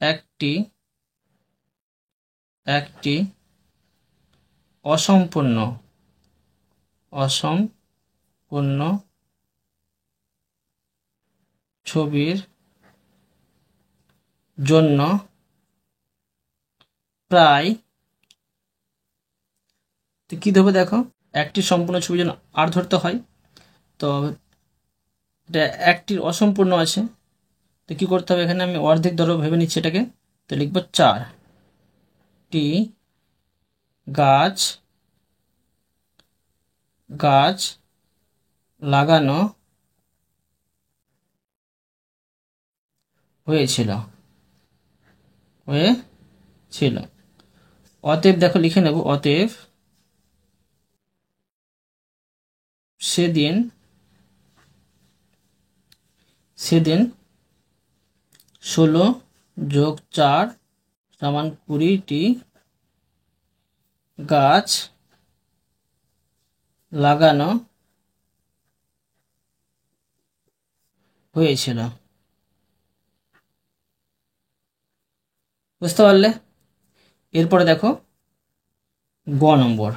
একটি অসম্পূর্ণ ছবির জন্য প্রায়, তো কি ধরবে দেখো, একটি সম্পূর্ণ ছবির জন্য 8 ধরতে হয়, তো এটা একটির অসম্পূর্ণ আছে, তো কি করতে হবে এখানে আমি অর্ধেক ধরো ভেবে নিচ্ছি এটাকে, তো লিখবো 4টি গাছ লাগানো হয়েছিল। অতএব দেখো লিখে নেব, অতএব সেদিন 16 যোগ 4 সমান 20টি গাছ লাগানো হয়েছিল। বুঝতে পারলে? এরপরে দেখো গ নম্বর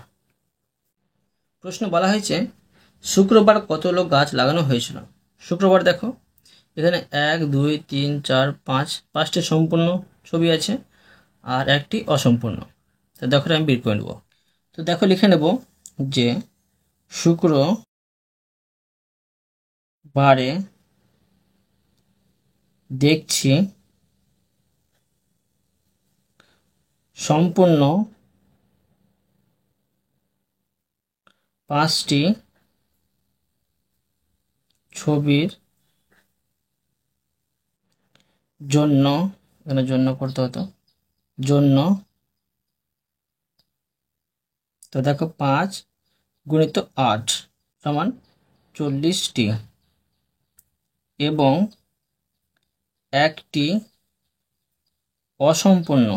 প্রশ্ন বলা হয়েছে শুক্রবার কতগুলো গাছ লাগানো হয়েছিল। শুক্রবার দেখো এখানে 1 2 3 4 5 5টি সম্পূর্ণ ছবি আছে আর একটি অসম্পূর্ণ। তো দেখো আমি বের করে নেব। তো দেখো লিখে নেব যে শুক্রবারে দেখছি সম্পূর্ণ 5টি ছবির জন্য, এখানে জন্য করতে হতো, জন্য। তো দেখো 5 গুণিত 8 সমান 40টি এবং একটি অসম্পূর্ণ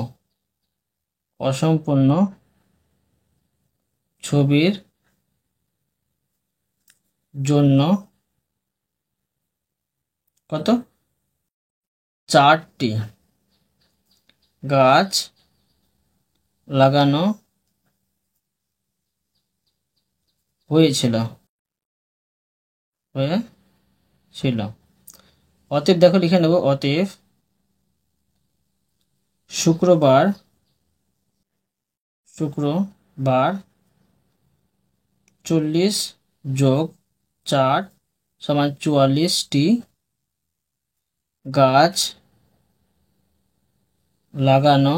অসম্পূর্ণ ছবির জন্য কত 4টি গাছ লাগানো হয়েছিল। অতএব দেখো লিখে নেব, অতএব শুক্রবার 40 যোগ 4 সমান 44টি গাছ লাগানো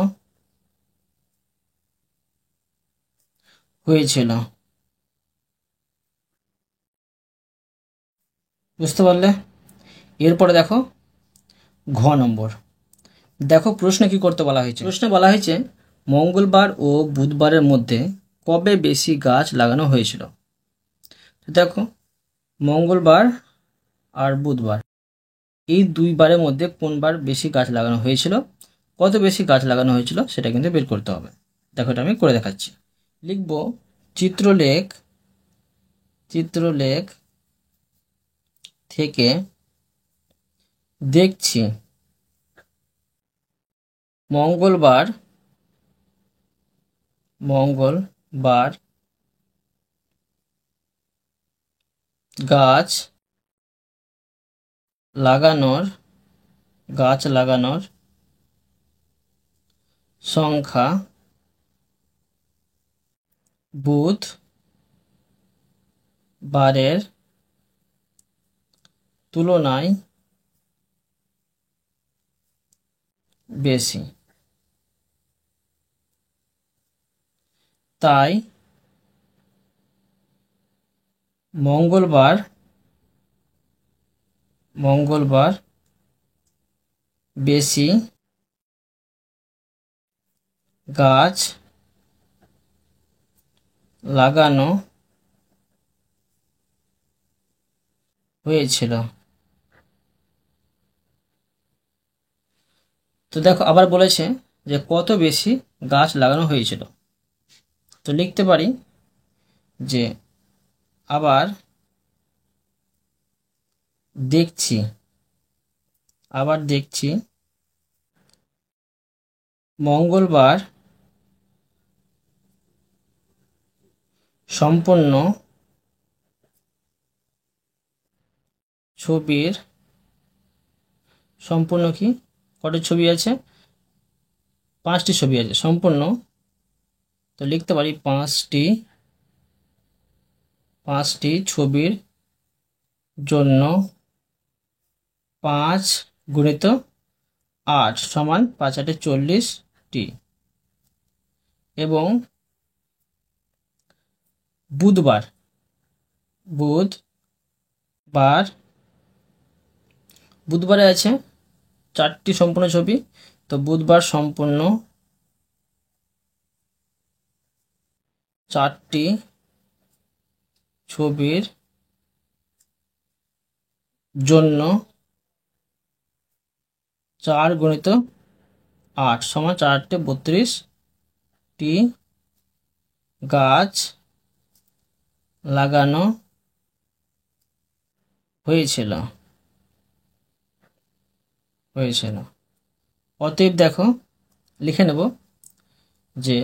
হয়েছিল। বুঝতে পারলে? এরপরে দেখো ঘ নম্বর। দেখো প্রশ্নে কি করতে বলা হয়েছে। প্রশ্নে বলা হয়েছে মঙ্গলবার ও বুধবারের মধ্যে কবে বেশি গাছ লাগানো হয়েছিল। দেখো মঙ্গলবার আর বুধবার এই 2 বারের মধ্যে কোন বার বেশি গাছ লাগানো হয়েছিল, কত বেশি গাছ লাগানো হয়েছিল সেটা কিন্তু বের করতে হবে। দেখো এটা আমি করে দেখাচ্ছি। লিখব চিত্রলেখ থেকে দেখছি মঙ্গলবার গাছ লাগানোর সংখ্যা বুধবারের তুলনায় বেশি, তাই মঙ্গলবার বেশি গাছ লাগানো হয়েছিল। তো দেখো আবার বলেছে যে কত বেশি গাছ লাগানো হয়েছিল। তো লিখতে পারি যে আবার দেখছি মঙ্গলবার সম্পূর্ণ ছবির সম্পূর্ণ কি কত ছবি আছে, 5টি ছবি আছে সম্পূর্ণ। তো লিখতে পারি 5টি ছবির জন্য 5 গুণিত 8 সমান 5 8 40টি এবং বুধবারে আছে 4টি সম্পূর্ণ ছবি। তো বুধবার সম্পূর্ণ 4টি ছবির জন্য 4 গুণিত 8 সমান 4 8 32টি গাছ লাগানো হয়েছিল। অতএব দেখো লিখে নেব যে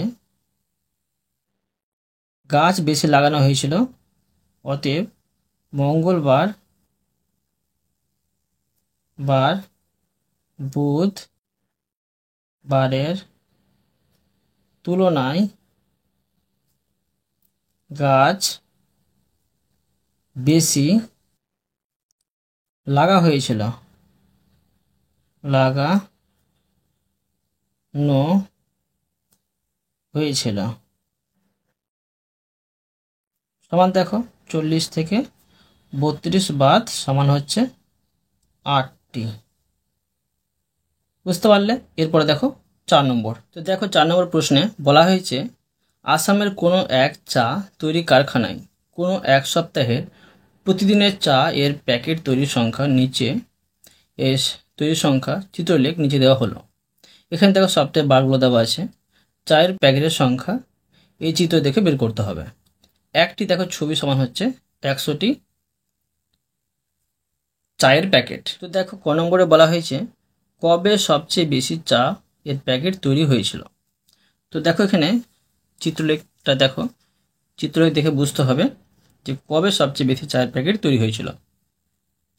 গাছ বেশি লাগানো হয়েছিল, অতএব মঙ্গলবার বুধবারের তুলনায় গাছ বেশি লাগানো হয়েছিল। সমান দেখো 40 থেকে 32 বাদ সমান হচ্ছে 8টি। বুঝতে পারলে? এরপরে দেখো 4 নম্বর। তো দেখো 4 নম্বর প্রশ্নে বলা হয়েছে আসামের কোনো এক চা তৈরি কারখানায় কোনো এক সপ্তাহের প্রতিদিনের চা এর প্যাকেট তৈরির সংখ্যা চিত্রলেখ নিচে দেওয়া হলো। এখানে দেখো সপ্তাহের বারগুলো দেওয়া আছে, চায়ের প্যাকেটের সংখ্যা এই চিত্র দেখে বের করতে হবে। একটি দেখো ছবি সমান হচ্ছে 100টি চায়ের প্যাকেট। তো দেখো ক নম্বরে বলা হয়েছে কবে সবচেয়ে বেশি চা এর প্যাকেট তৈরি হয়েছিল। তো দেখো এখানে চিত্রলেখটা দেখো, চিত্রলেখ দেখে বুঝতে হবে যে কবে সবচেয়ে বেশি চায়ের প্যাকেট তৈরি হয়েছিল।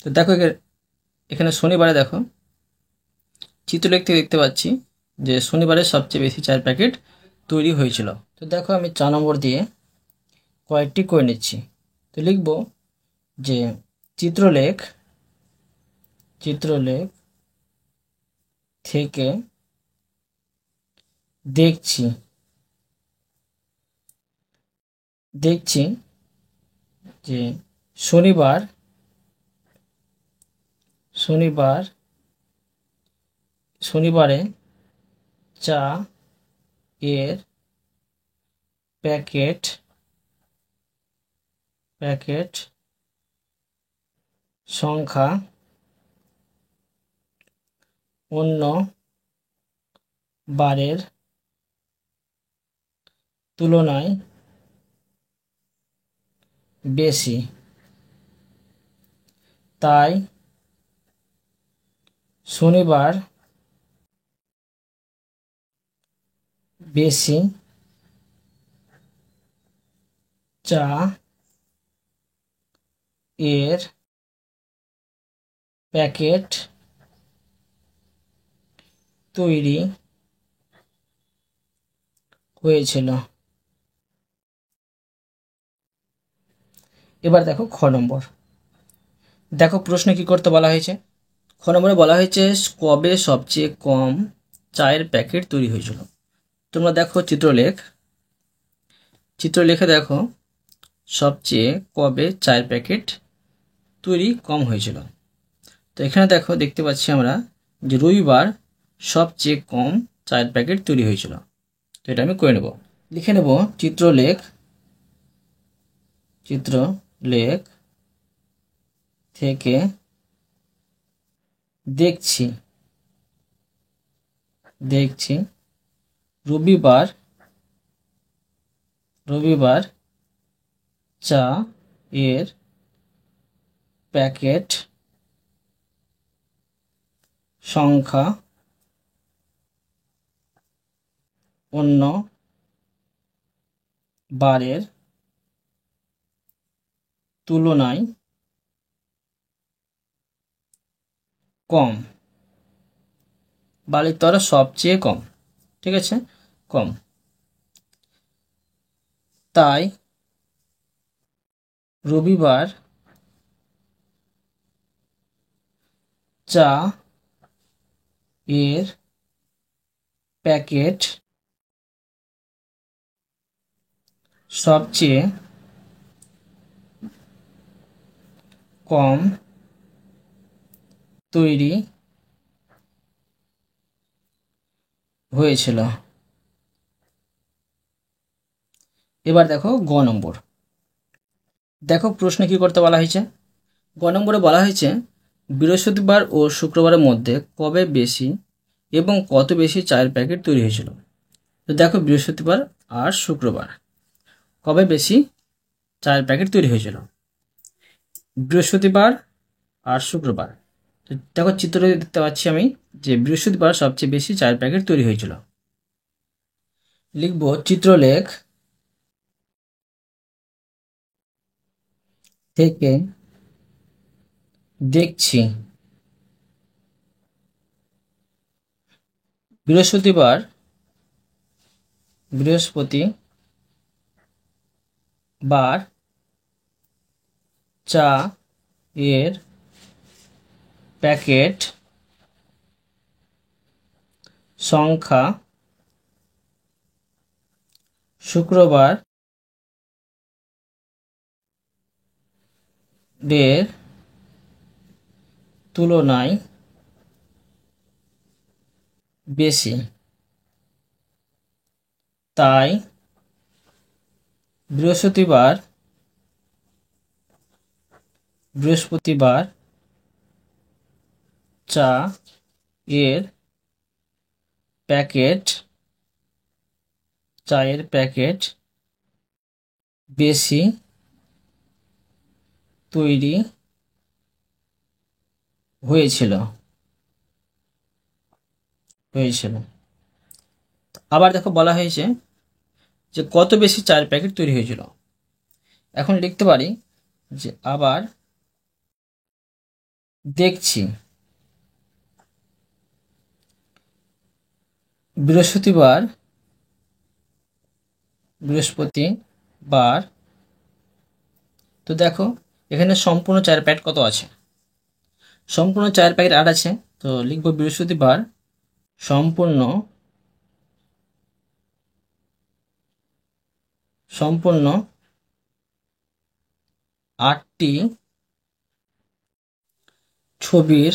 তো দেখো এখানে শনিবারে দেখো চিত্রলেখ থেকে দেখতে পাচ্ছি যে শনিবারে সবচেয়ে বেশি চায়ের প্যাকেট তৈরি হয়েছিল। তো দেখো আমি 4 নম্বর দিয়ে কয়েকটি করে নিচ্ছি। তো লিখব যে চিত্রলেখ থেকে দেখছি যে শনিবারে চা এর প্যাকেট সংখ্যা অন্য বারের তুলনায় বেশি, তাই শনিবার বেশি চা এর প্যাকেট তৈরি হয়েছিল। এবার দেখো খ নম্বর। দেখো প্রশ্নে কি করতে বলা হয়েছে। খ নম্বরে বলা হয়েছে কবে সবচেয়ে কম চায়ের প্যাকেট তৈরি হয়েছিল। তোমরা দেখো চিত্রলেখে দেখো সবচেয়ে কবে চায়ের প্যাকেট তৈরি কম হয়েছিল। তো এখানে দেখো দেখতে পাচ্ছি আমরা যে রবিবার সবচেয়ে কম চায়ের প্যাকেট তৈরি হয়েছিল। তো এটা আমি করে নেব, লিখে নেব চিত্রলেখ থেকে দেখছি রবিবার চা এর প্যাকেট সংখ্যা অন্য বারের তুলনায় কম, বাড়ির তরা সবচেয়ে কম, ঠিক আছে, কম, তাই রবিবার চা এর প্যাকেট সবচেয়ে কম তৈরি হয়েছিল। এবার দেখো গ নম্বর। দেখো প্রশ্নে কি করতে বলা হয়েছে। গ নম্বরে বলা হয়েছে বৃহস্পতিবার ও শুক্রবারের মধ্যে কবে বেশি এবং কত বেশি চায়ের প্যাকেট তৈরি হয়েছিল। তো দেখো বৃহস্পতিবার আর শুক্রবার কবে বেশি চায়ের প্যাকেট তৈরি হয়েছিল। বৃহস্পতিবার আর শুক্রবার, তো দেখো চিত্রে দেখতে পাচ্ছি আমি যে বৃহস্পতিবার সবচেয়ে বেশি চায়ের প্যাকেট তৈরি হয়েছিল। লিখব চিত্রলেখ থেকে দেখছি বৃহস্পতিবার চা এর প্যাকেট সংখ্যা শুক্রবার এর তুলনায় বেশি, তাই বৃহস্পতিবার চা এর চায়ের প্যাকেট বেশি তৈরি হয়েছিল। আবার দেখো বলা হয়েছে যে কত বেশি চায়ের প্যাকেট তৈরি হয়েছিল। এখন লিখতে পারি যে আবার দেখছি বৃহস্পতিবার তো দেখো এখানে সম্পূর্ণ চায়ের প্যাকেট কত আছে, সম্পূর্ণ চায়ের প্যাকেট 8 আছে। তো লিখব বৃহস্পতিবার সম্পূর্ণ 8টি ছবির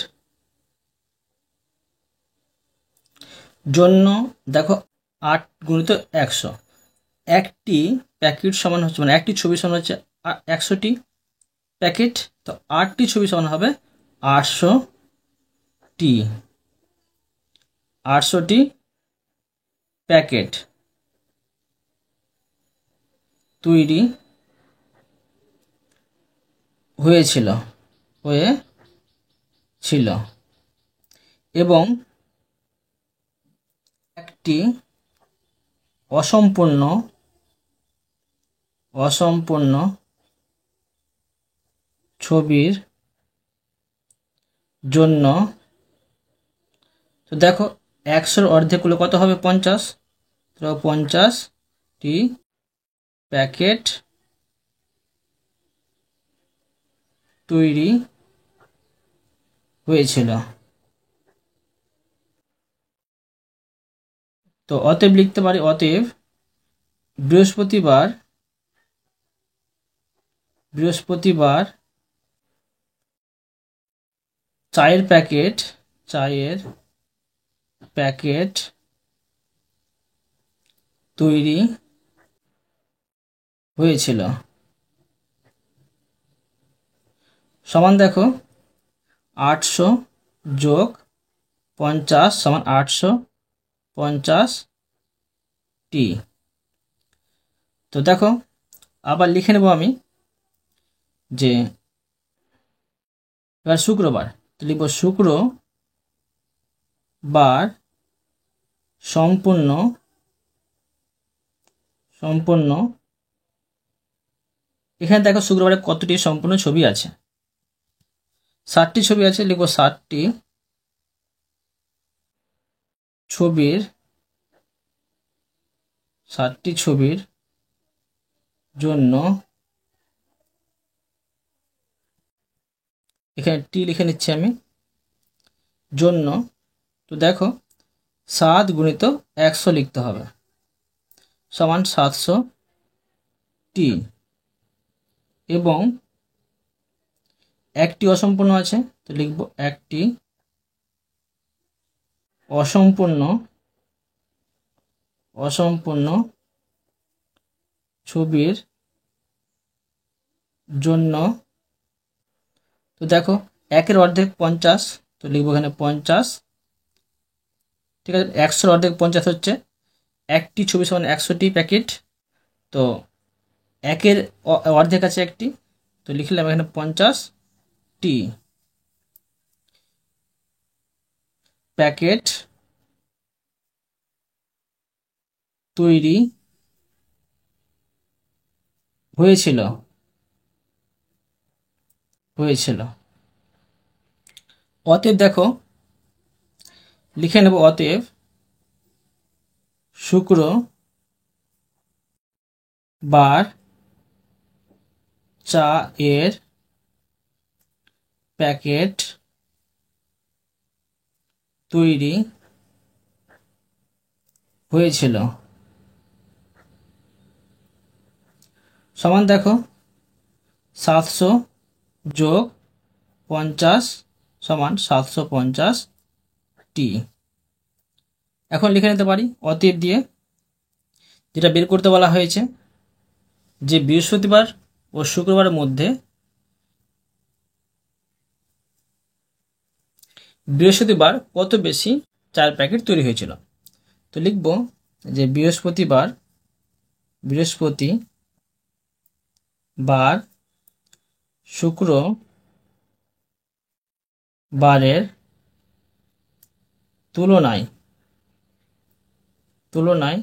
জন্য, দেখো 8 গুণিত 100, একটি প্যাকেট সমান হচ্ছে মানে একটি ছবি সমান হচ্ছে 100টি প্যাকেট। তো 8টি ছবি সমান হবে 800টি প্যাকেট তৈরি হয়েছিল এবং একটি অসম্পূর্ণ ছবির জন্য, তো দেখো 100-র অর্ধেক হলে কত হবে 50, তো 50টি প্যাকেট তৈরি হয়েছিল। তো অতএব লিখতে পারি, অতএব বৃহস্পতিবার চায়ের প্যাকেট তৈরি হয়েছিল। সমান দেখো 800 যোগ 50 সমান 850টি। তো দেখো আবার লিখে নেব আমি যে এবার শুক্রবার, তো লিখব শুক্রবার সম্পূর্ণ এখানে দেখো শুক্রবারে কতটি সম্পূর্ণ ছবি আছে, 60টি ছবি আছে। লিখব 60টি ছবির জন্য, এখানে টি লিখে নিচ্ছি আমি, জন্য। তো দেখো 7 গুণিত 100 লিখতে হবে সমান 700টি, এবং একটি অসম্পূর্ণ আছে, তো লিখব একটি অসম্পূর্ণ ছবির জন্য। তো দেখো 1-এর অর্ধেক 50, তো লিখব এখানে 50, ঠিক আছে। 100-র অর্ধেক 50 হচ্ছে একটি ছবি সমান 100টি প্যাকেট। তো 1-এর অর্ধেক আছে একটি, তো লিখলাম এখানে 50টি প্যাকেট তৈরি হয়েছিল হয়েছিল অতএব দেখো লিখে নেব, অতএব শুক্রবার চা এর প্যাকেট তৈরি হয়েছিল। সমান দেখো 700 যোগ 50 সমান 750টি। এখন লিখে নিতে পারি অতএব দিয়ে, যেটা বের করতে বলা হয়েছে যে বৃহস্পতিবার ও শুক্রবারের মধ্যে বৃহস্পতিবার কত বেশি চার প্যাকেট তৈরি হয়েছিল। তো লিখব যে বৃহস্পতিবার শুক্রবারের তুলনায়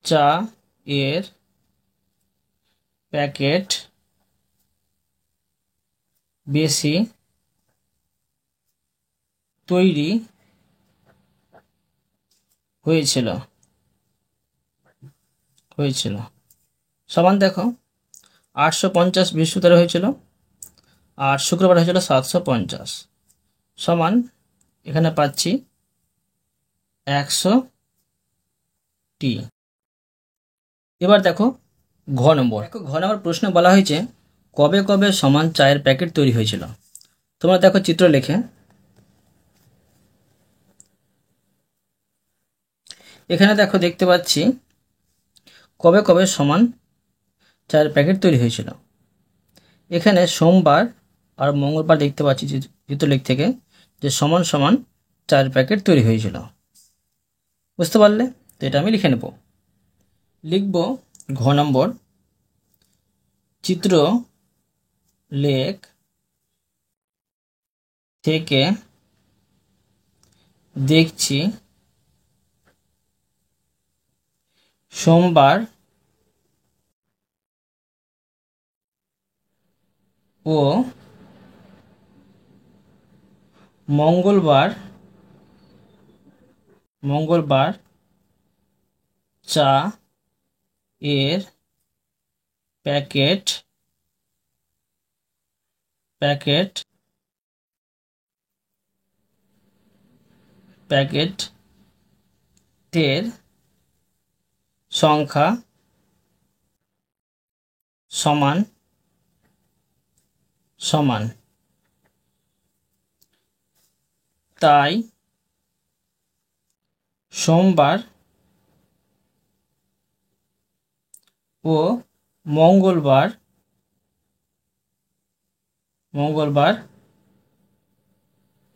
চা এর প্যাকেট বেশি তৈরি হয়েছিল। সমান দেখো 850 বৃহস্পতিবার হয়েছিল আর শুক্রবার হয়েছিল 750, সমান এখানে পাচ্ছি 100টি। এবার দেখো ঘ নম্বর প্রশ্নে বলা হয়েছে কবে কবে সমান চায়ের প্যাকেট তৈরি হয়েছিল। তোমরা দেখো চিত্র লেখে, এখানে দেখো দেখতে পাচ্ছি কবে কবে সমান চায়ের প্যাকেট তৈরি হয়েছিল। এখানে সোমবার আর মঙ্গলবার দেখতে পাচ্ছি চিত্রলেখ থেকে যে সমান সমান চায়ের প্যাকেট তৈরি হয়েছিল। বুঝতে পারলে? তো এটা আমি লিখে নেব। লিখব ঘ নম্বর, চিত্র লেখ থেকে দেখছি সোমবার ও মঙ্গলবার চা এর প্যাকেটের সংখ্যা সমান। তাই সোমবার ও মঙ্গলবার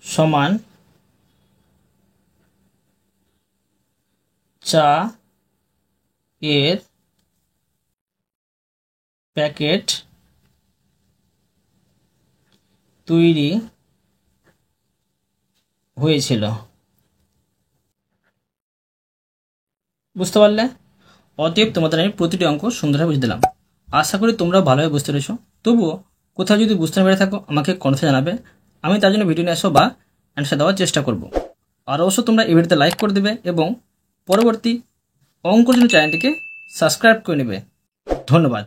সমান চা এর প্যাকেট তৈরি হয়েছিল। বুঝতে পারলে? অতএব তোমাদের আমি প্রতিটি অঙ্ক সুন্দরভাবে বুঝে দিলাম। আশা করি তোমরা ভালোভাবে বুঝতে পেরেছো। তবুও কোথাও যদি বুঝতে না পেরে থাকো আমাকে কমেন্টে জানাবে, আমি তার জন্য ভিডিও নিয়ে আসবো বা অ্যান্সার দেওয়ার চেষ্টা করব। আর অবশ্য তোমরা এই ভিডিওতে লাইক করে দেবে এবং পরবর্তী অঙ্কের জন্য চ্যানেলটিকে সাবস্ক্রাইব করে নেবে। ধন্যবাদ।